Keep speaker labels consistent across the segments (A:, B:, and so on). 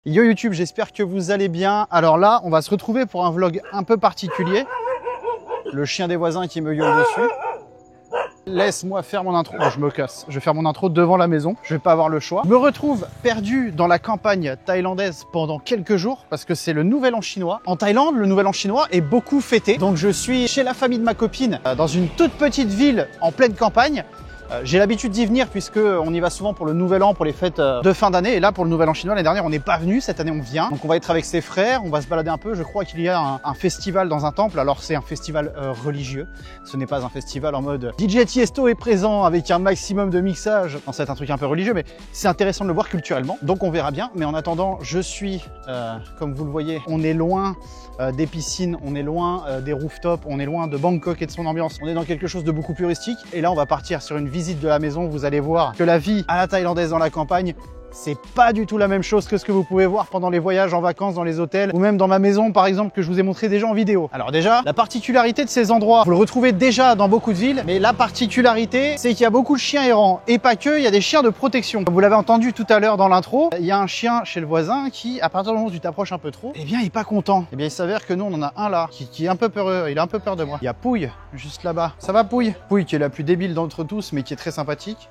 A: Yo YouTube, j'espère que vous allez bien. Alors là, on va se retrouver pour un vlog un peu particulier. Le chien des voisins qui me gueule dessus. Laisse-moi faire mon intro. Bon, je me casse. Je vais faire mon intro devant la maison. Je vais pas avoir le choix. Je me retrouve perdu dans la campagne thaïlandaise pendant quelques jours parce que c'est le nouvel an chinois. En Thaïlande, le nouvel an chinois est beaucoup fêté. Donc je suis chez la famille de ma copine dans une toute petite ville en pleine campagne. J'ai l'habitude d'y venir puisque on y va souvent pour le nouvel an, pour les fêtes de fin d'année. Et là, pour le nouvel an chinois, l'année dernière, on n'est pas venu. Cette année, on vient. Donc, on va être avec ses frères. On va se balader un peu. Je crois qu'il y a un festival dans un temple. Alors, c'est un festival religieux. Ce n'est pas un festival en mode DJ Tiesto est présent avec un maximum de mixage. Non, c'est un truc un peu religieux, mais c'est intéressant de le voir culturellement. Donc, on verra bien. Mais en attendant, je suis, comme vous le voyez, on est loin des piscines, on est loin des rooftops, on est loin de Bangkok et de son ambiance. On est dans quelque chose de beaucoup plus rustique. Et là, on va partir sur une visite de la maison. Vous allez voir que la vie à la thaïlandaise dans la campagne, c'est pas du tout la même chose que ce que vous pouvez voir pendant les voyages en vacances dans les hôtels ou même dans ma maison par exemple que je vous ai montré déjà en vidéo. Alors déjà, la particularité de ces endroits, vous le retrouvez déjà dans beaucoup de villes, mais la particularité, c'est qu'il y a beaucoup de chiens errants et pas que, il y a des chiens de protection. Comme vous l'avez entendu tout à l'heure dans l'intro, il y a un chien chez le voisin qui, à partir du moment où tu t'approches un peu trop, eh bien il est pas content. Eh bien il s'avère que nous on en a un là qui est un peu peureux, il a un peu peur de moi. Il y a Pouille juste là-bas. Ça va Pouille? Pouille qui est la plus débile d'entre tous mais qui est très sympathique.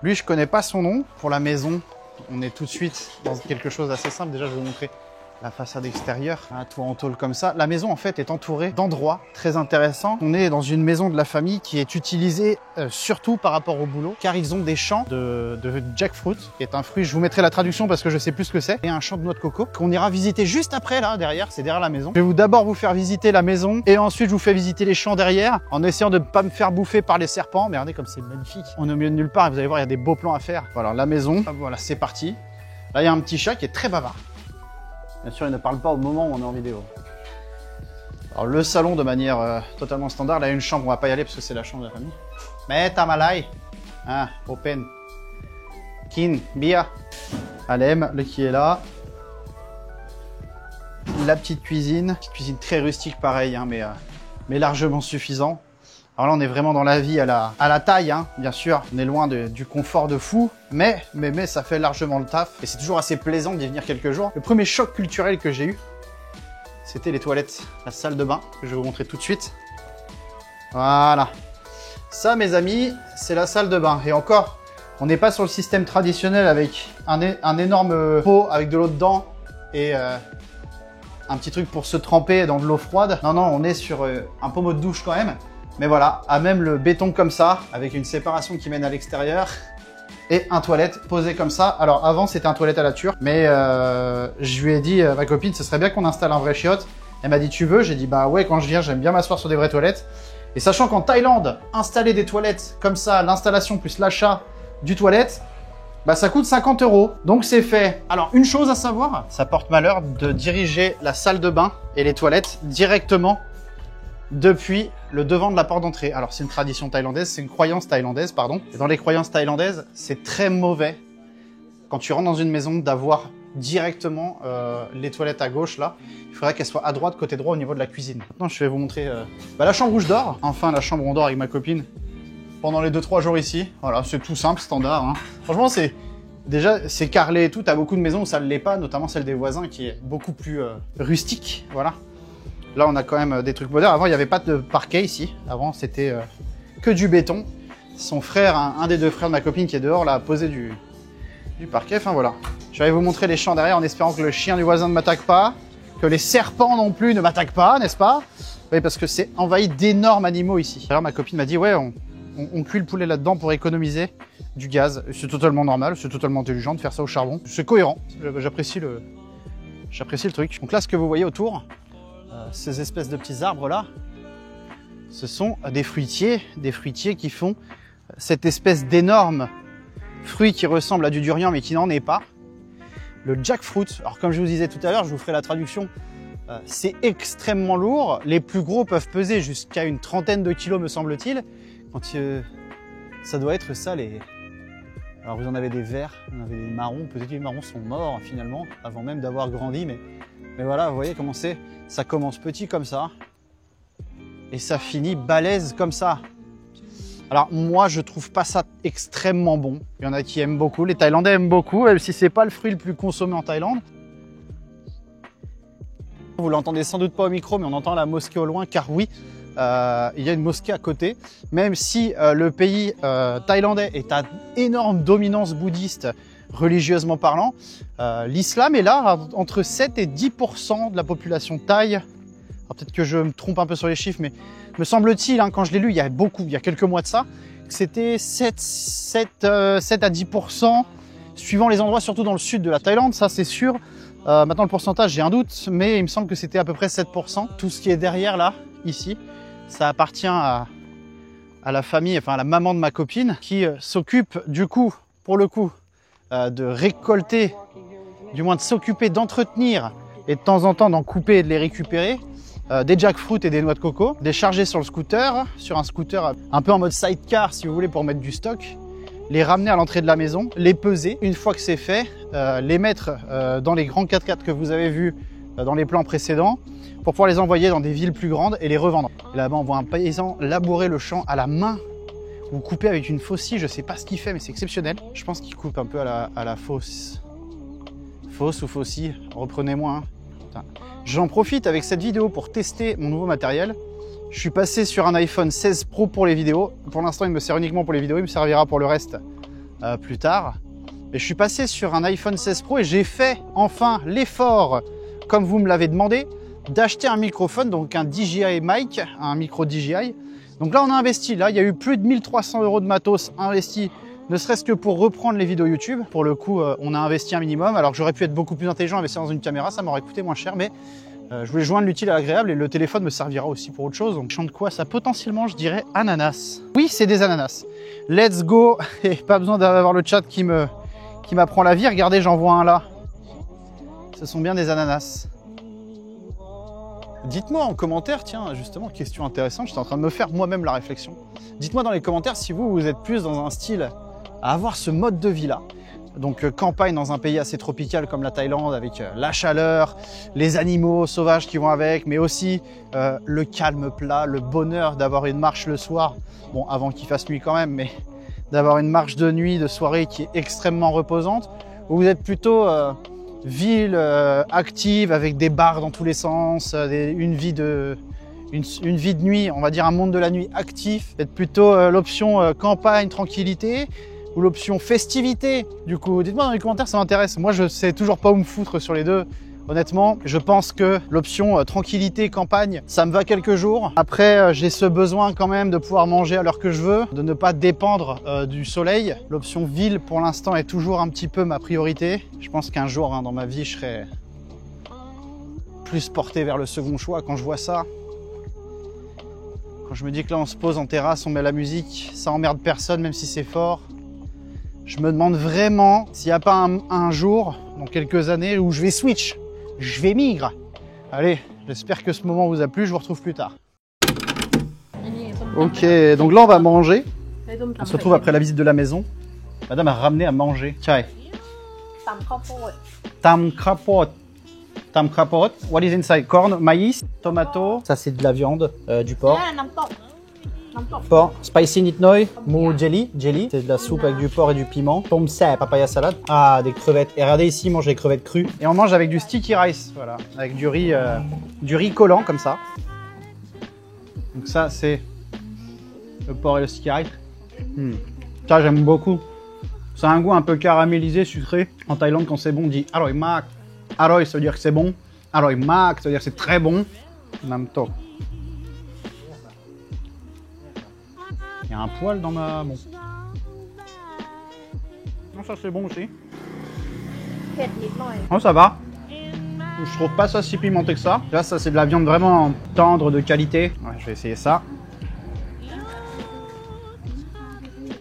A: Lui je connais pas son nom. Pour la maison, on est tout de suite dans quelque chose d'assez simple. Déjà, je vais vous montrer la façade extérieure, un toit en tôle comme ça. La maison, en fait, est entourée d'endroits très intéressants. On est dans une maison de la famille qui est utilisée surtout par rapport au boulot, car ils ont des champs de jackfruit, qui est un fruit. Je vous mettrai la traduction parce que je sais plus ce que c'est. Et un champ de noix de coco qu'on ira visiter juste après, là, derrière. C'est derrière la maison. Je vais d'abord vous faire visiter la maison et ensuite, je vous fais visiter les champs derrière en essayant de ne pas me faire bouffer par les serpents. Mais regardez comme c'est magnifique. On est au milieu de nulle part et vous allez voir, il y a des beaux plans à faire. Voilà, la maison. Voilà, c'est parti. Là, il y a un petit chat qui est très bavard. Bien sûr, il ne parle pas au moment où on est en vidéo. Alors, le salon, de manière totalement standard. Là, il y a une chambre, on va pas y aller parce que c'est la chambre de la famille. Mais tamalai. Ah, open. Kin, bia. Alem, le qui est là. La petite cuisine très rustique, pareil, hein, mais largement suffisant. Alors là, on est vraiment dans la vie à la taille, hein, bien sûr. On est loin du confort de fou, mais ça fait largement le taf. Et c'est toujours assez plaisant d'y venir quelques jours. Le premier choc culturel que j'ai eu, c'était les toilettes, la salle de bain, que je vais vous montrer tout de suite. Voilà. Ça, mes amis, c'est la salle de bain. Et encore, on n'est pas sur le système traditionnel avec un énorme pot avec de l'eau dedans et un petit truc pour se tremper dans de l'eau froide. Non, on est sur un pommeau de douche quand même. Mais voilà, à même le béton comme ça, avec une séparation qui mène à l'extérieur et un toilette posé comme ça. Alors avant, c'était un toilette à la turque, mais je lui ai dit à ma copine, ce serait bien qu'on installe un vrai chiotte. Elle m'a dit, tu veux? J'ai dit, bah ouais, quand je viens, j'aime bien m'asseoir sur des vraies toilettes. Et sachant qu'en Thaïlande, installer des toilettes comme ça, l'installation plus l'achat du toilette, bah ça coûte 50 €. Donc c'est fait. Alors une chose à savoir, ça porte malheur de diriger la salle de bain et les toilettes directement depuis le devant de la porte d'entrée. Alors c'est une tradition thaïlandaise, c'est une croyance thaïlandaise, pardon. Et dans les croyances thaïlandaises, c'est très mauvais quand tu rentres dans une maison d'avoir directement les toilettes à gauche là. Il faudrait qu'elles soient à droite, côté droit au niveau de la cuisine. Maintenant je vais vous montrer la chambre où je dors. Enfin la chambre où on dort avec ma copine pendant les 2-3 jours ici. Voilà, c'est tout simple, standard, hein. Franchement c'est carrelé et tout. T'as beaucoup de maisons où ça ne l'est pas, notamment celle des voisins qui est beaucoup plus rustique. Voilà. Là, on a quand même des trucs modernes. Avant, il n'y avait pas de parquet ici. Avant, c'était que du béton. Son frère, un des deux frères de ma copine qui est dehors, là, a posé du parquet. Enfin, voilà. Je vais vous montrer les champs derrière en espérant que le chien du voisin ne m'attaque pas, que les serpents non plus ne m'attaquent pas, n'est-ce pas? Oui, parce que c'est envahi d'énormes animaux ici. Alors, ma copine m'a dit, ouais, on cuit le poulet là-dedans pour économiser du gaz. C'est totalement normal, c'est totalement intelligent de faire ça au charbon. C'est cohérent. J'apprécie le truc. Donc là, ce que vous voyez autour, ces espèces de petits arbres là, ce sont des fruitiers qui font cette espèce d'énorme fruit qui ressemble à du durian mais qui n'en est pas, le jackfruit. Alors comme je vous disais tout à l'heure, je vous ferai la traduction, c'est extrêmement lourd, les plus gros peuvent peser jusqu'à une trentaine de kilos me semble-t-il. Quand ça doit être ça les... Alors vous en avez des verts, vous en avez des marrons, peut-être que les marrons sont morts finalement avant même d'avoir grandi, mais voilà, vous voyez comment c'est. Ça commence petit comme ça et ça finit balèze comme ça. Alors moi, je trouve pas ça extrêmement bon. Il y en a qui aiment beaucoup, les Thaïlandais aiment beaucoup, même si c'est pas le fruit le plus consommé en Thaïlande. Vous l'entendez sans doute pas au micro, mais on entend la mosquée au loin, car oui, il y a une mosquée à côté. Même si le pays thaïlandais est à énorme dominance bouddhiste, religieusement parlant, l'islam est là entre 7 et 10% de la population thaï. Peut-être que je me trompe un peu sur les chiffres, mais me semble-t-il, hein, quand je l'ai lu il y a quelques mois de ça, que c'était 7 à 10%, suivant les endroits, surtout dans le sud de la Thaïlande, ça c'est sûr. Maintenant le pourcentage, j'ai un doute, mais il me semble que c'était à peu près 7%. Tout ce qui est derrière là, ici, ça appartient à la famille, enfin à la maman de ma copine, qui s'occupe du coup, pour le coup, de récolter, du moins de s'occuper d'entretenir et de temps en temps d'en couper et de les récupérer. Des jackfruit et des noix de coco, des chargés sur un scooter un peu en mode sidecar si vous voulez pour mettre du stock, les ramener à l'entrée de la maison, les peser, une fois que c'est fait, les mettre dans les grands 4x4 que vous avez vus dans les plans précédents pour pouvoir les envoyer dans des villes plus grandes et les revendre. Et là-bas on voit un paysan labourer le champ à la main ou couper avec une faucille, je sais pas ce qu'il fait mais c'est exceptionnel. Je pense qu'il coupe un peu à la fausse. Fausse ou faucille, reprenez-moi. Hein. J'en profite avec cette vidéo pour tester mon nouveau matériel. Je suis passé sur un iPhone 16 Pro pour les vidéos. Pour l'instant, il me sert uniquement pour les vidéos. Il me servira pour le reste plus tard. Et je suis passé sur un iPhone 16 Pro et j'ai fait enfin l'effort, comme vous me l'avez demandé, d'acheter un microphone, donc un DJI mic, un micro DJI. Donc là, on a investi. Là, il y a eu plus de 1300 € de matos investi, ne serait-ce que pour reprendre les vidéos YouTube. Pour le coup, on a investi un minimum, alors que j'aurais pu être beaucoup plus intelligent, investir dans une caméra, ça m'aurait coûté moins cher, mais je voulais joindre l'utile à l'agréable et le téléphone me servira aussi pour autre chose. Donc, je chante quoi ça? Potentiellement, je dirais ananas. Oui, c'est des ananas. Let's go. Et pas besoin d'avoir le chat qui m'apprend la vie. Regardez, j'en vois un là. Ce sont bien des ananas. Dites-moi en commentaire, tiens, justement, question intéressante, j'étais en train de me faire moi-même la réflexion. Dites-moi dans les commentaires si vous êtes plus dans un style à avoir ce mode de vie-là. Donc campagne dans un pays assez tropical comme la Thaïlande, avec la chaleur, les animaux sauvages qui vont avec, mais aussi le calme plat, le bonheur d'avoir une marche le soir. Bon, avant qu'il fasse nuit quand même, mais d'avoir une marche de nuit, de soirée qui est extrêmement reposante. Ou vous êtes plutôt ville active avec des bars dans tous les sens, une vie de nuit, on va dire un monde de la nuit actif. Vous êtes plutôt l'option campagne, tranquillité, ou l'option festivité. Du coup, dites-moi dans les commentaires, ça m'intéresse. Moi, je sais toujours pas où me foutre sur les deux. Honnêtement, je pense que l'option tranquillité, campagne, ça me va quelques jours. Après, j'ai ce besoin quand même de pouvoir manger à l'heure que je veux, de ne pas dépendre du soleil. L'option ville, pour l'instant, est toujours un petit peu ma priorité. Je pense qu'un jour, hein, dans ma vie, je serai plus porté vers le second choix quand je vois ça. Quand je me dis que là, on se pose en terrasse, on met la musique, ça emmerde personne, même si c'est fort. Je me demande vraiment s'il n'y a pas un jour, dans quelques années, où je vais switch, je vais migrer. Allez, j'espère que ce moment vous a plu, je vous retrouve plus tard. Ok, donc là on va manger. On se retrouve après la visite de la maison. Madame a ramené à manger. Chai. Tam krapot. Tam krapot. What is inside? Corn, maïs, tomato. Ça c'est de la viande, du porc. Porc, spicy nitnoi, mou jelly, c'est de la soupe avec du porc et du piment. Tom sa, papaya salade. Ah, des crevettes. Et regardez ici, on mange des crevettes crues. Et on mange avec du sticky rice, voilà, avec du riz collant comme ça. Donc ça, c'est le porc et le sticky rice. Ça, j'aime beaucoup. Ça a un goût un peu caramélisé, sucré. En Thaïlande, quand c'est bon, on dit aroy mak. Aroy, ça veut dire que c'est bon. Aroy mak, ça veut dire que c'est très bon. Nam to. Il y a un poil dans ma... Bon. Non, ça c'est bon aussi. Oh, ça va. Je trouve pas ça si pimenté que ça. Là, ça c'est de la viande vraiment tendre, de qualité. Ouais, je vais essayer ça.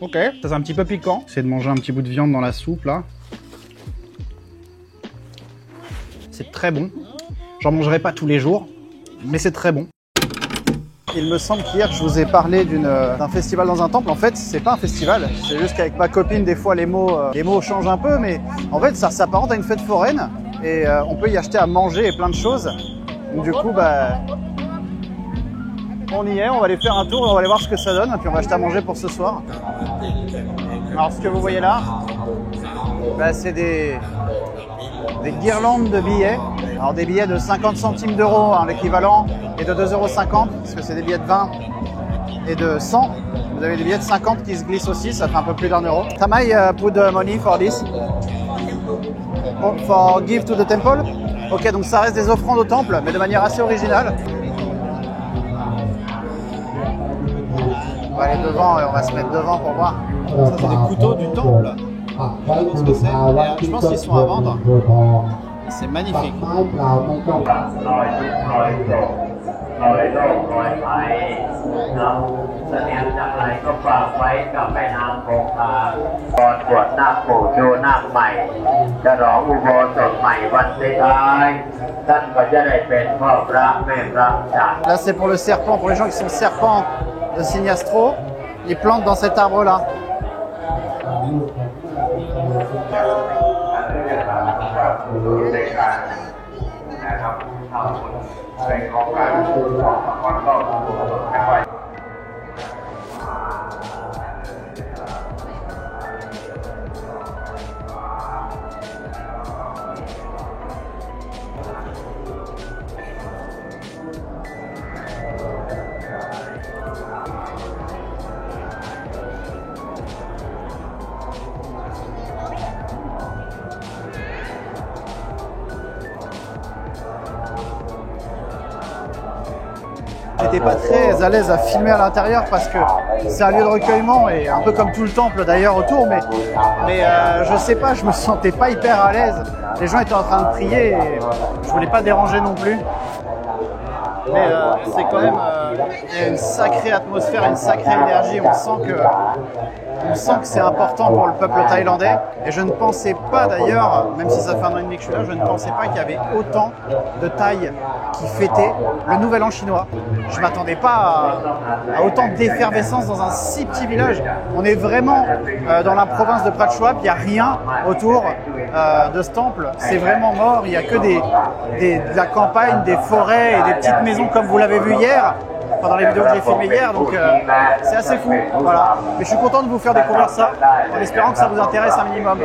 A: Ok, ça c'est un petit peu piquant. J'essaie de manger un petit bout de viande dans la soupe là. C'est très bon. J'en mangerai pas tous les jours, mais c'est très bon. Il me semble qu'hier je vous ai parlé d'un festival dans un temple. En fait, c'est pas un festival. C'est juste qu'avec ma copine, des fois les mots changent un peu, mais en fait, ça s'apparente à une fête foraine et on peut y acheter à manger et plein de choses. Donc, du coup, bah, on y est. On va aller faire un tour et on va aller voir ce que ça donne. Et puis on va acheter à manger pour ce soir. Alors, ce que vous voyez là, bah, c'est des guirlandes de billets. Alors des billets de 50 centimes d'euros, hein, l'équivalent, et de 2,50 €, parce que c'est des billets de 20 et de 100. Vous avez des billets de 50 qui se glissent aussi, ça fait un peu plus d'1 €. Can I put the money for this? For give to the temple? Ok, donc ça reste des offrandes au temple, mais de manière assez originale. On va aller devant et on va se mettre devant pour voir. Ça, c'est des couteaux du temple. Je sais pas ce que c'est. Je pense qu'ils sont à vendre. C'est magnifique. Là, c'est pour le serpent, pour les gens qui sont serpents de Signastro. Ils plantent dans cet arbre-là. J'étais pas très à l'aise à filmer à l'intérieur parce que c'est un lieu de recueillement et un peu comme tout le temple d'ailleurs autour, mais je sais pas, je me sentais pas hyper à l'aise. Les gens étaient en train de prier et je voulais pas déranger non plus. Mais c'est quand même, il y a une sacrée atmosphère, une sacrée énergie. On sent que c'est important pour le peuple thaïlandais. Et je ne pensais pas d'ailleurs, même si ça fait 1 an et demi que je suis là, je ne pensais pas qu'il y avait autant de Thaïs qui fêtaient le Nouvel An chinois. Je ne m'attendais pas à autant d'effervescence dans un si petit village. On est vraiment dans la province de Prachuap, il n'y a rien autour de ce temple. C'est vraiment mort, il n'y a que de la campagne, des forêts et des petites maisons comme vous l'avez vu hier. Pendant les vidéos que j'ai filmées hier, donc c'est assez fou, voilà. Mais je suis content de vous faire découvrir ça, en espérant que ça vous intéresse un minimum.